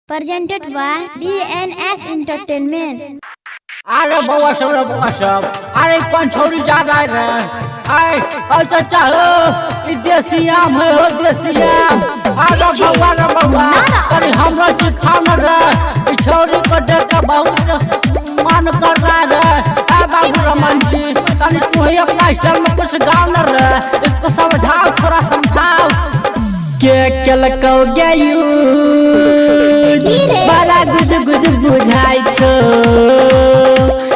presented by DNS Entertainment। अरे बउआ सब अरे कौन छोड़ी जा रहा है आए और चाचा हो देसी आम है हो देसी आम अरे बउआ अरे हमरा जी खाना रे छोड़ी को देख के बहुत मन कर रहा है आ बाबू रमन जी तनी तू ही अपना स्टाइल में कुछ गाओ न रे इसको समझाओ थोड़ा समझाओ के कलको गयू बड़ा गुज गुज बुझाई छो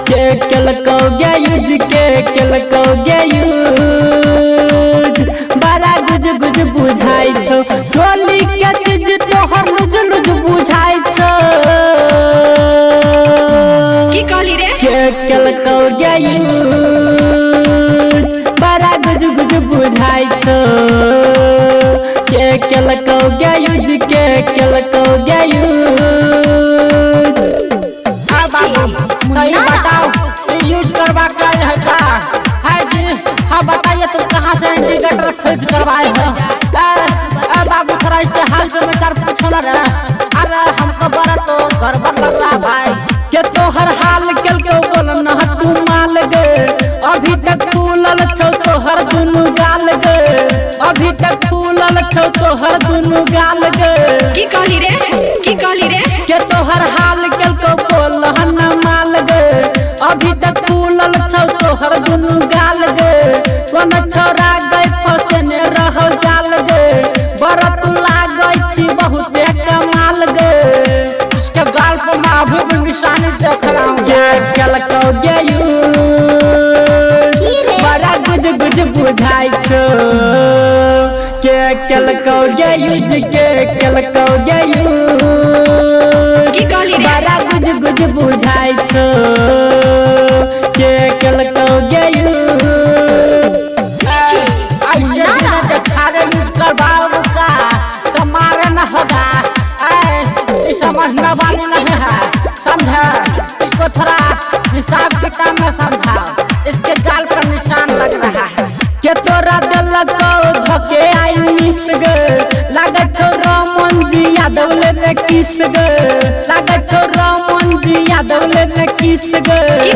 के कलको गयूज के कलको गयूज बड़ा गुज गुज बुझाई छो चोली के चीज तोहर लुज लुज बुझाई छो की कहली रे के कलको गयूज बड़ा गुज गुज बुझाई छो के कलको गयूज के कलको गयूज आ बाबू कहीं बताओ यूज करवा कर है का है जी हाँ बताइए तुम कहाँ से इंडिकेटर फ्यूज करवाए हो बाबू थोड़ा इससे हाल समाचार पूछो ना रे अरे हमको बड़ा तो गड़बड़ लग रहा भाई के तो हर हाल कल के बोल न तू माल गे अभी तक फूलल छौ तो हर दुनु गाल गे अभी तक फूलल छौ तो हर दुनु गाल गे की कहली रे के तो हर हाल कल के बोल न माल गे अभी तक फूलल छौ तो हर दुनु गाल गे कोन छोरा गई फसे ने रहो जाल गे बड़ा तू लागै छी बहुत कमाल गे उसके गाल पर मैं अभी भी निशानी देख रहा हूँ के कलको गयू बड़ा गुज गुज बुझाई छो के कलको गयूज के कलको गयूज की कहली रे बड़ा गुज गुज बुझाई छो के कलको गयूज ऐसे बिना देखारे यूज करवाओ का तुम्हारे न होगा ये समझने वाली नहीं है समझा इसको थोड़ा हिसाब किताब में समझाओ इसके गाल पर निशान लग रहा है के तोरा दिल को धके आई मिस गे लागे छोरा मंजी यादव ले किस गे लागे छोरा मंजी यादव ले किस गे की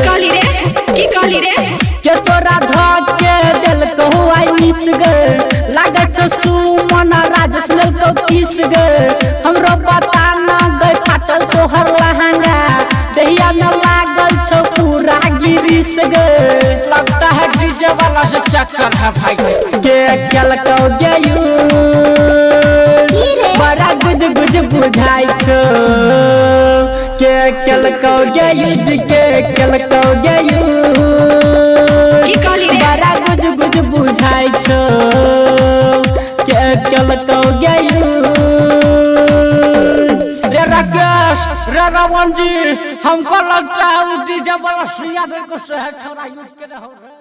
कहली रे के तोरा धके दिल को आई मिस गे लागे छो सुमन राजेश ले को किस गे हमरो पता न गई फाटल तोहर लहंगा दहिया न लागल छो पूरा गिरिस गे लगता है डीजे वाला से चक्कर है भाई के कलको गयू बड़ा गुज गुज बुझाई छो के कलको गयूज के कलको गयूज की कहली रे बड़ा गुज गुज बुझाई छो के कलको गयूज रे राकेश रे रावण जी हमको लगता है डीजे वाला सुइया को से छोरा यूज के रहो रे।